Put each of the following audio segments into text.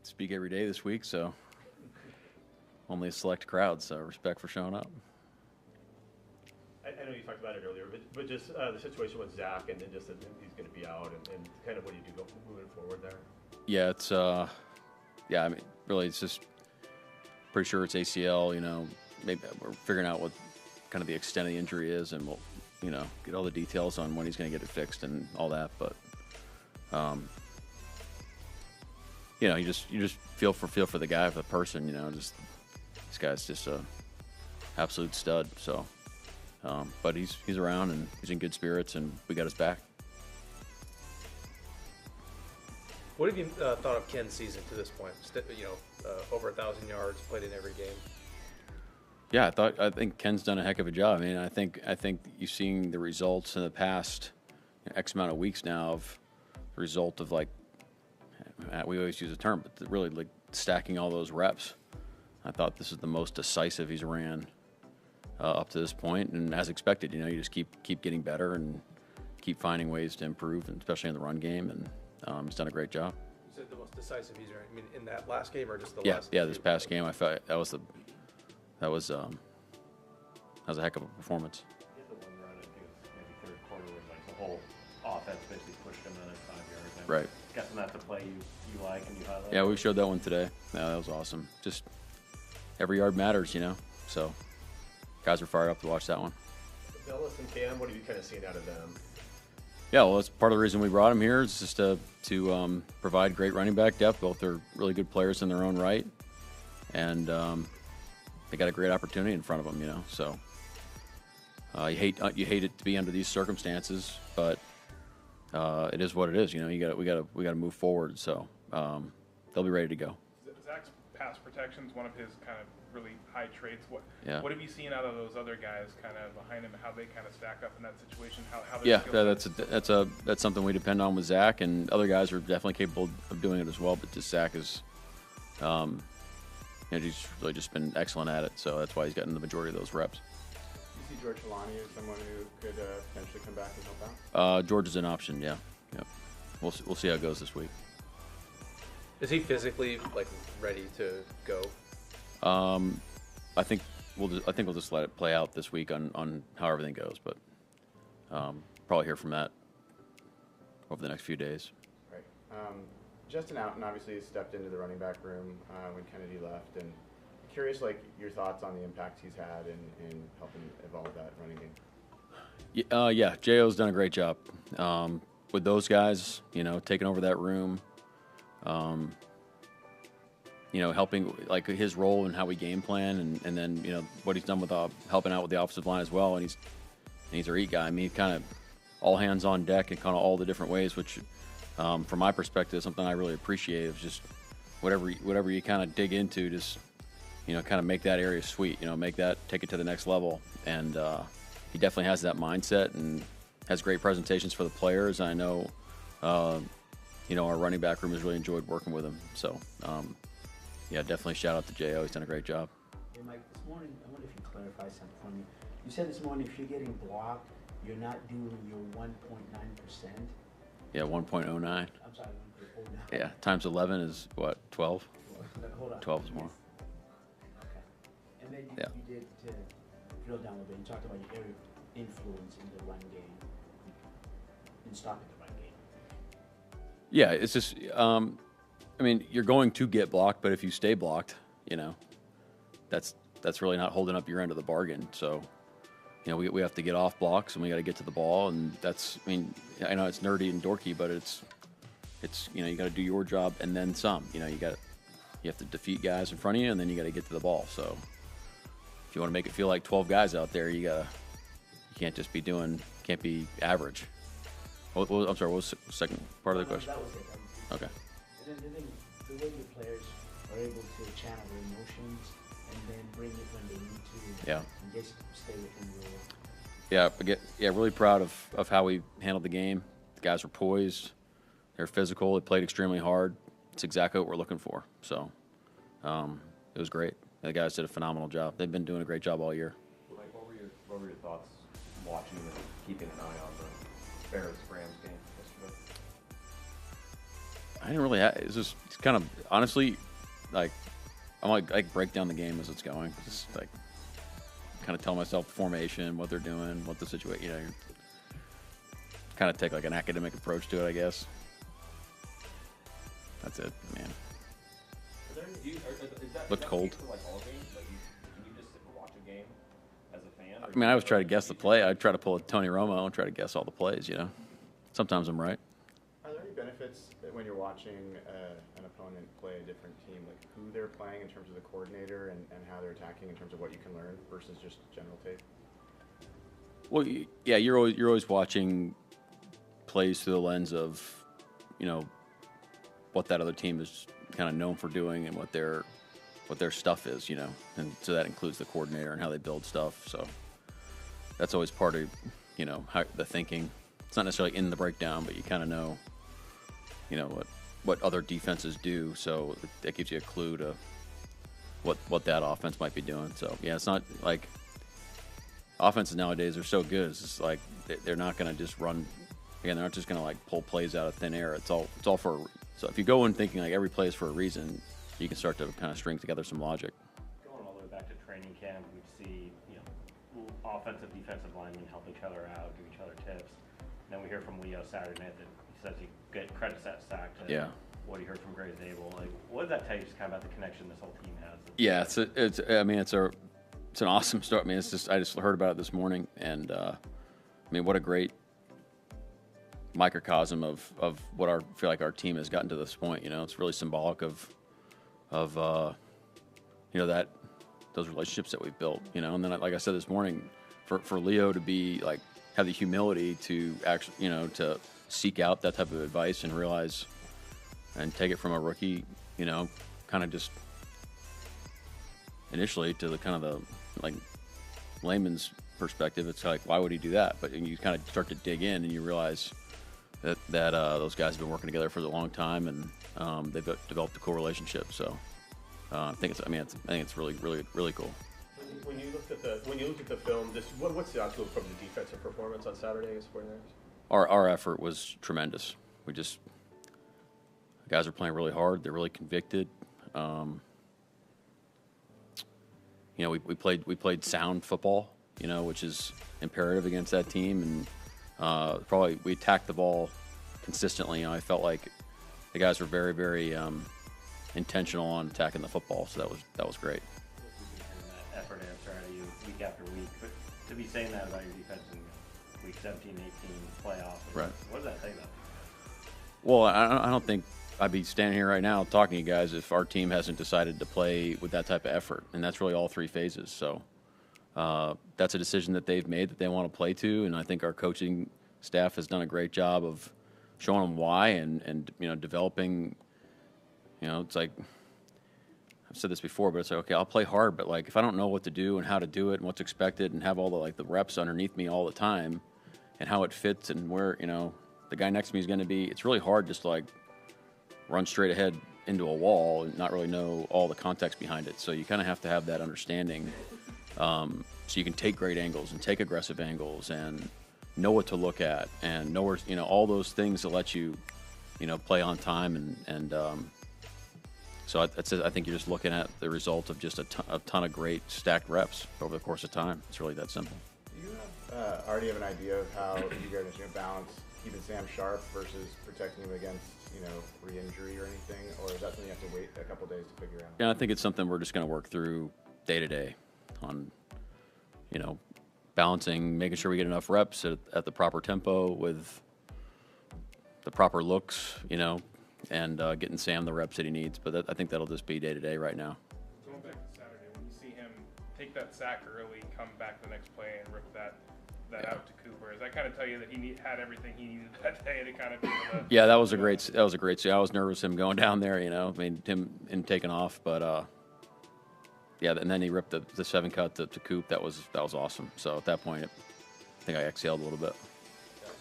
speak every day this week, so only a select crowd, so respect for showing up. I know you talked about it earlier, but just the situation with Zach and just that he's going to be out and kind of what do you do moving forward there? Yeah, it's I mean, really, it's just pretty sure it's ACL. Maybe we're figuring out what kind of the extent of the injury is, and we'll, get all the details on when he's going to get it fixed and all that. But, you just feel for the guy, for the person. Just this guy's just a absolute stud. So, but he's around and he's in good spirits, and we got his back. What have you thought of Ken's season to this point? Over 1,000 yards, played in every game. Yeah, I think Ken's done a heck of a job. I mean, I think you've seen the results in the past X amount of weeks now of the result of, like, we always use a term, but really like stacking all those reps. I thought this is the most decisive he's ran up to this point, and as expected, you just keep getting better and keep finding ways to improve, and especially in the run game, and he's done a great job. You said the most decisive he's ran. I mean, in that last game or just the last? Yeah, this past game, I felt that was a heck of a performance. He had the one run, I think it was maybe third quarter, where like the whole offense basically pushed him in at 5 yards. Right. Guessing that's a play you like and you highlight. Yeah, we showed that one today. Yeah, that was awesome. Just every yard matters, So guys are fired up to watch that one. Billis and Cam, what have you kind of seen out of them? Yeah, well, that's part of the reason we brought him here. Is just to provide great running back depth. Both are really good players in their own right, and they got a great opportunity in front of them. So you hate it to be under these circumstances, but it is what it is. We got to move forward. So they'll be ready to go. Zach's pass protection is one of his kind of really high traits. What have you seen out of those other guys kind of behind him, how they kind of stack up in that situation? How That's something we depend on with Zach, and other guys are definitely capable of doing it as well. But just Zach is, he's really just been excellent at it. So that's why he's gotten the majority of those reps. You see George Helani as someone who could potentially come back and help out? George is an option. Yeah. We'll see how it goes this week. Is he physically ready to go? I think we'll just let it play out this week on how everything goes, but probably hear from that over the next few days. Right. Justin Outen obviously stepped into the running back room when Kennedy left, and curious your thoughts on the impact he's had in helping evolve that running game. Yeah, J.O.'s done a great job with those guys. Taking over that room. Helping his role and how we game plan, and then what he's done with helping out with the offensive line as well. And he's our eat guy. I mean, kind of all hands on deck in kind of all the different ways, which from my perspective is something I really appreciate. It's just whatever you kind of dig into, just kind of make that area sweet. Take it to the next level. And he definitely has that mindset and has great presentations for the players. I know our running back room has really enjoyed working with him. So. Yeah, definitely shout out to J.O. He's done a great job. Hey, Mike, this morning, I wonder if you clarify something for me. You said this morning if you're getting blocked, you're not doing your 1.9%. Yeah, 1.09. I'm sorry, 1.09. Yeah, times 11 is what, 12? Hold on. 12 is more. Okay. And then you did, to drill down a little bit, you talked about your area of influence in the run game, in stopping the run game. Yeah, it's just... I mean, you're going to get blocked, but if you stay blocked, that's really not holding up your end of the bargain. So, we have to get off blocks and we got to get to the ball, and I know it's nerdy and dorky, but it's you got to do your job and then some. You have to defeat guys in front of you, and then you got to get to the ball. So, if you want to make it feel like 12 guys out there, you can't just be can't be average. I'm sorry, what was the second part of the question? That was it. Okay. And then the way your players are able to channel their emotions and then bring it when they need to. Yeah. And just stay within your. Yeah, really proud of how we handled the game. The guys were poised. They're physical. They played extremely hard. It's exactly what we're looking for. So it was great. The guys did a phenomenal job. They've been doing a great job all year. Mike, what were your thoughts watching and keeping an eye on the Bears-Rams game yesterday? I didn't really it's just it's kind of, honestly, like, I'm like break down the game as it's going. Just like kind of tell myself the formation, what they're doing, what the situation, you know, kind of take like an academic approach to it, I guess. That's it, man. Looked cold. Like all games? Like can you just sit and watch a game as a fan? I mean, I always try to guess the play. I try to pull a Tony Romo and try to guess all the plays, you know. Sometimes I'm right. Are there any benefits when you're watching an opponent play a different team, like who they're playing in terms of the coordinator and how they're attacking in terms of what you can learn versus just general tape? Well, yeah, you're always watching plays through the lens of, you know, what that other team is kind of known for doing and what their stuff is, you know, and so that includes the coordinator and how they build stuff. So that's always part of, you know, how the thinking. It's not necessarily in the breakdown, but you kind of know, you know, what other defenses do. So that gives you a clue to what that offense might be doing. So yeah, it's not like offenses nowadays are so good. It's just like they're not going to just run. Again, they're not just going to like pull plays out of thin air. It's all for. So if you go in thinking like every play is for a reason, you can start to kind of string together some logic. Going all the way back to training camp, we'd see, you know, offensive, defensive linemen help each other out, give each other tips. And then we hear from Leo Saturday night that he says he credits that sack to what he heard from Gray's Abel. Like, what did that tell you just kind of about the connection this whole team has? Yeah, it's an awesome story. I mean, I just heard about it this morning, and I mean, what a great microcosm of what I feel like our team has gotten to this point. You know, it's really symbolic of you know, those relationships that we've built. You know, and then like I said this morning, for Leo to be like have the humility to actually, you know, to seek out that type of advice and realize and take it from a rookie, you know, kind of just initially to the kind of the like layman's perspective, it's like, why would he do that? But you kind of start to dig in and you realize that those guys have been working together for a long time, and they've developed a cool relationship. So I think it's really, really, really cool. When you looked at the film, just what's the outlook from the defensive performance on Saturday against 49ers? Our effort was tremendous. The guys are playing really hard. They're really convicted. You know, we played sound football, you know, which is imperative against that team, and probably we attacked the ball consistently. You know, I felt like the guys were very, very intentional on attacking the football, so that was great. That effort answer out of you week after week, but to be saying that about your defense in week 17, 18 playoff, right? What does that say about? Well, I don't think I'd be standing here right now talking to you guys if our team hasn't decided to play with that type of effort, and that's really all three phases. So that's a decision that they've made that they want to play to, and I think our coaching staff has done a great job of showing them why and you know, developing. You know, it's like I've said this before, but it's like, okay, I'll play hard, but like if I don't know what to do and how to do it and what's expected and have all the reps underneath me all the time and how it fits and where, you know, the guy next to me is going to be, it's really hard just to like run straight ahead into a wall and not really know all the context behind it. So you kind of have to have that understanding, so you can take great angles and take aggressive angles and know what to look at and know where, you know, all those things that let you, you know, play on time and so I think you're just looking at the result of just a ton of great stacked reps over the course of time. It's really that simple. Do you already have an idea of how you guys are going to balance keeping Sam sharp versus protecting him against, you know, re-injury or anything, or is that something you have to wait a couple days to figure out? Yeah, I think it's something we're just going to work through day to day on, you know, balancing, making sure we get enough reps at the proper tempo with the proper looks, you know, and getting Sam the reps that he needs. But I think that'll just be day to day right now. Going back to Saturday, when you see him take that sack early, come back the next play and rip that out to Cooper, does that kind of tell you that he had everything he needed that day to kind of be able to? Yeah, that was a great see. I was nervous him going down there, you know, I mean him taking off, but yeah, and then he ripped the 7 cut to Coop. That was awesome. So at that point, I think I exhaled a little bit.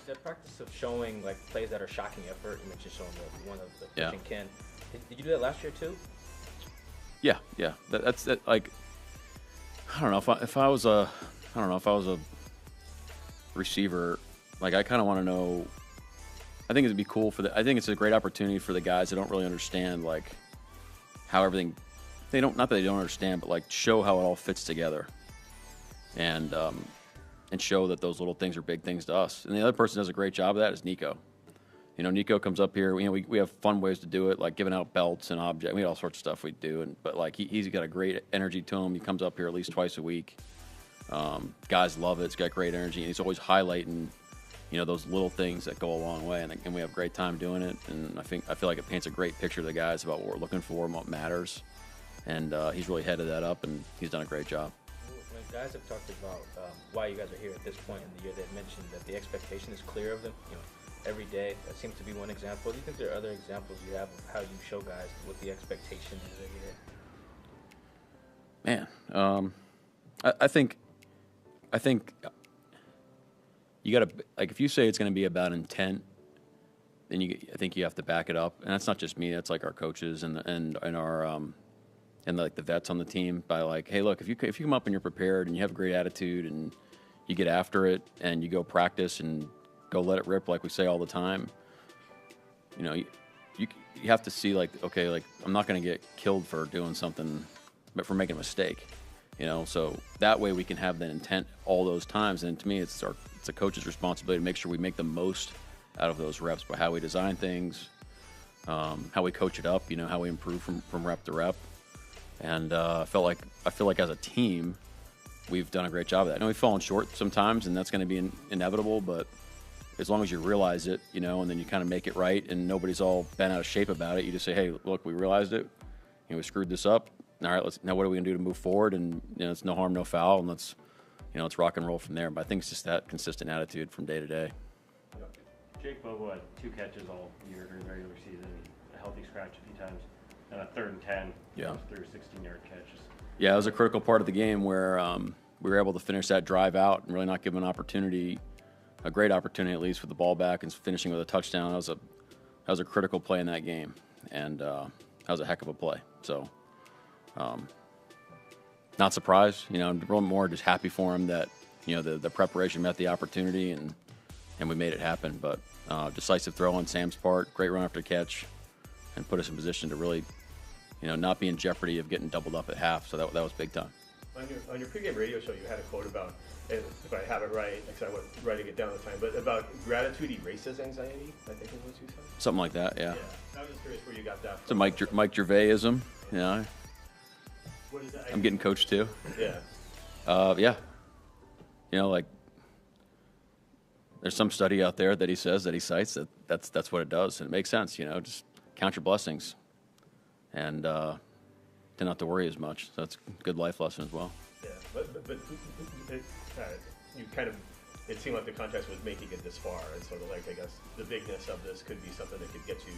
The practice of showing like plays that are shocking effort, you mentioned showing one of the coaching Ken. Did you do that last year too? Yeah. That's like, I don't know if I was a receiver, like I kind of want to know I think it'd be cool I think it's a great opportunity for the guys that don't really understand like how everything. Not that they don't understand, but like show how it all fits together, and show that those little things are big things to us. And the other person does a great job of that is Nico. You know, Nico comes up here. You know, we have fun ways to do it, like giving out belts and objects. We have all sorts of stuff we do, but like he's got a great energy to him. He comes up here at least twice a week. Guys love it. It's got great energy, and he's always highlighting, you know, those little things that go a long way. And we have a great time doing it. And I feel like it paints a great picture to the guys about what we're looking for and what matters. And he's really headed that up, and he's done a great job. When guys have talked about why you guys are here at this point in the year, they've mentioned that the expectation is clear of them. You know, every day. That seems to be one example. Do you think there are other examples you have of how you show guys what the expectation is every day? Man, I think you got to, like, if you say it's going to be about intent, then I think you have to back it up. And that's not just me. That's like our coaches and our and like the vets on the team, by like, hey, look, if you come up and you're prepared and you have a great attitude and you get after it and you go practice and go let it rip like we say all the time, you know, you have to see like, okay, like I'm not going to get killed for doing something, but for making a mistake, you know. So that way we can have that intent all those times. And to me, it's a coach's responsibility to make sure we make the most out of those reps by how we design things, how we coach it up, you know, how we improve from rep to rep. And I feel like as a team, we've done a great job of that. I know we've fallen short sometimes, and that's going to be inevitable, but as long as you realize it, you know, and then you kind of make it right, and nobody's all bent out of shape about it, you just say, hey, look, we realized it, you know, we screwed this up. All right, now what are we going to do to move forward? And, you know, it's no harm, no foul, and let's rock and roll from there. But I think it's just that consistent attitude from day to day. Jake Bobo had 2 catches all year during the regular season, a healthy scratch a few times, and a 3rd and 10, through a 16-yard catch. Yeah, it was a critical part of the game where we were able to finish that drive out and really not give an opportunity, a great opportunity at least, with the ball back and finishing with a touchdown. That was a critical play in that game, and that was a heck of a play. So, not surprised, you know, more just happy for him that, you know, the preparation met the opportunity and we made it happen. But decisive throw on Sam's part, great run after catch, and put us in position to really, you know, not be in jeopardy of getting doubled up at half. So that was big time. On your pregame radio show, you had a quote about, if I have it right, because I wasn't writing it down at the time, but about gratitude erases anxiety, I think is what you said. Something like that, yeah. I was just curious where you got that from. It's a Mike Gervaisism, you know. What is that? I'm getting coached too. Yeah. Yeah. You know, like, there's some study out there that he cites that's what it does, and it makes sense. You know, just count your blessings, and to not to worry as much. So that's a good life lesson as well. Yeah, but you kind of, it seemed like the contrast was making it this far, and sort of like, I guess the bigness of this could be something that could get you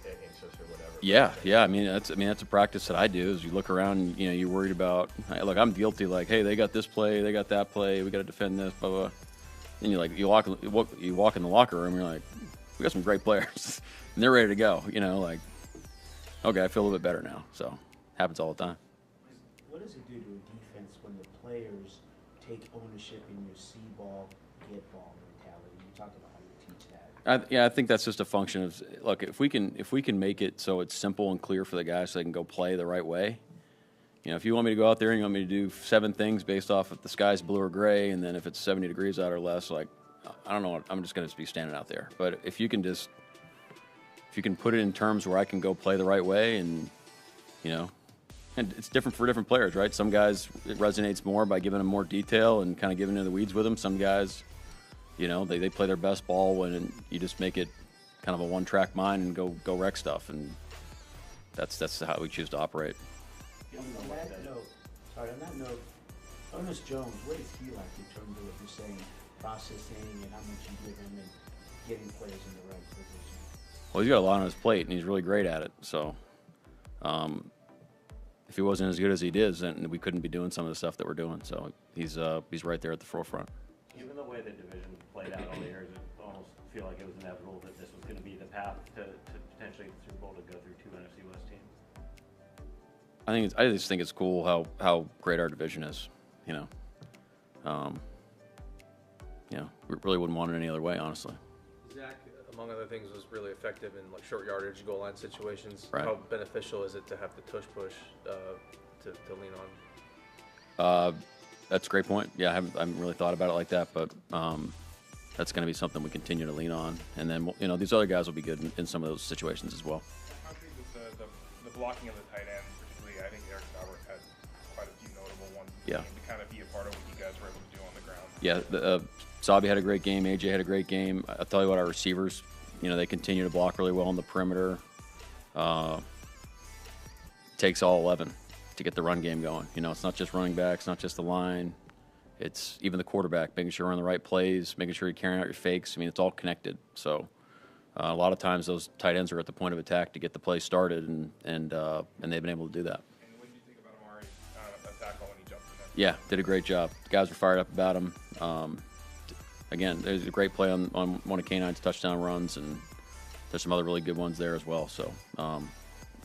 anxious or whatever. Yeah. I mean, that's a practice that I do. Is you look around, and, you know, you're worried about. Look, I'm guilty. Like, hey, they got this play, they got that play, we got to defend this, blah blah. And you walk in the locker room, you're like, we got some great players, and they're ready to go. You know, like, okay, I feel a little bit better now. So happens all the time. What does it do to a defense when the players take ownership in your see ball, get ball mentality? You talked about how you teach that. I think that's just a function of, look, if we can make it so it's simple and clear for the guys so they can go play the right way. You know, if you want me to go out there and you want me to do 7 things based off if the sky's blue or gray, and then if it's 70 degrees out or less, like, I don't know, I'm just going to be standing out there. But if you can put it in terms where I can go play the right way, and, you know, and it's different for different players, right? Some guys, it resonates more by giving them more detail and kind of getting into the weeds with them. Some guys, you know, they play their best ball when you just make it kind of a one-track mind and go wreck stuff, and that's how we choose to operate. On that note, Ernest Jones, what is he like in terms of what you're saying, processing and how much you give him and getting players in the right position? Well, he's got a lot on his plate, and he's really great at it. So, if he wasn't as good as he is, then we couldn't be doing some of the stuff that we're doing. So he's right there at the forefront. Given the way the division played out all the years, it almost feel like it was inevitable that this was going to be the path to potentially the Super Bowl to go through 2 NFC West teams. I just think it's cool how great our division is. You know, we really wouldn't want it any other way, honestly. Zach, among other things, was really effective in like short yardage goal line situations. Right. How beneficial is it to have the tush push to lean on? That's a great point. Yeah, I haven't really thought about it like that, but that's going to be something we continue to lean on. And then, you know, these other guys will be good in some of those situations as well. How big was the blocking of the tight end, particularly? I think Eric Sauber had quite a few notable ones. Yeah. To kind of be a part of what you guys were able to do on the ground. Yeah, Sabi had a great game. AJ had a great game. I'll tell you what, our receivers, you know, they continue to block really well on the perimeter. Takes all 11 to get the run game going. You know, it's not just running backs, not just the line. It's even the quarterback, making sure you're on the right plays, making sure you're carrying out your fakes. I mean, it's all connected. So a lot of times those tight ends are at the point of attack to get the play started, and they've been able to do that. And what did you think about Amari tackle when he jumped in there? Yeah, did a great job. The guys were fired up about him. Again, there's a great play on one of K9's touchdown runs, and there's some other really good ones there as well. So, yeah,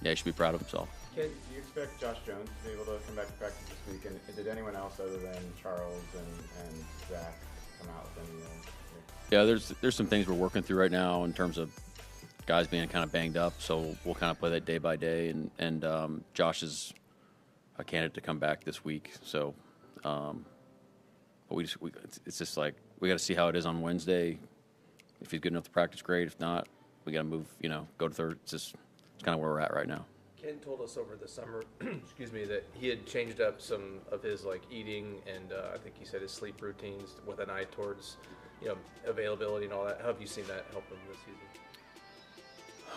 he should be proud of himself. Ken, do you expect Josh Jones to be able to come back to practice this week? And did anyone else other than Charles and Zach come out with any? Yeah, there's some things we're working through right now in terms of guys being kind of banged up. So we'll kind of play that day by day. And Josh is a candidate to come back this week. So, but it's just like we got to see how it is on Wednesday. If he's good enough to practice, great. If not, we got to move. You know, go to third. It's kind of where we're at right now. Ken told us over the summer, excuse me, that he had changed up some of his like eating and I think he said his sleep routines with an eye towards, you know, availability and all that. How have you seen that help him this season?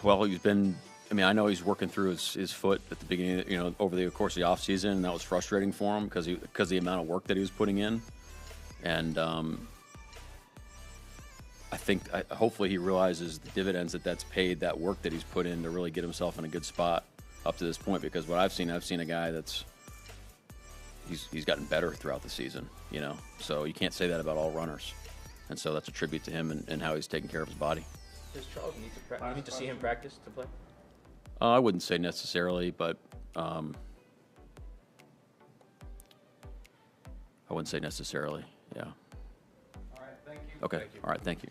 Well, he's been. I mean, I know he's working through his foot at the beginning. You know, over the course of the off season, and that was frustrating for him because of the amount of work that he was putting in, and I think hopefully he realizes the dividends that's paid, that work that he's put in to really get himself in a good spot up to this point. Because what I've seen a guy that's he's gotten better throughout the season, you know. So you can't say that about all runners, and so that's a tribute to him and how he's taking care of his body. Does Charles need to see him practice to play? I wouldn't say necessarily, but I wouldn't say necessarily. Yeah. All right, thank you. Okay. Thank you. All right. Thank you.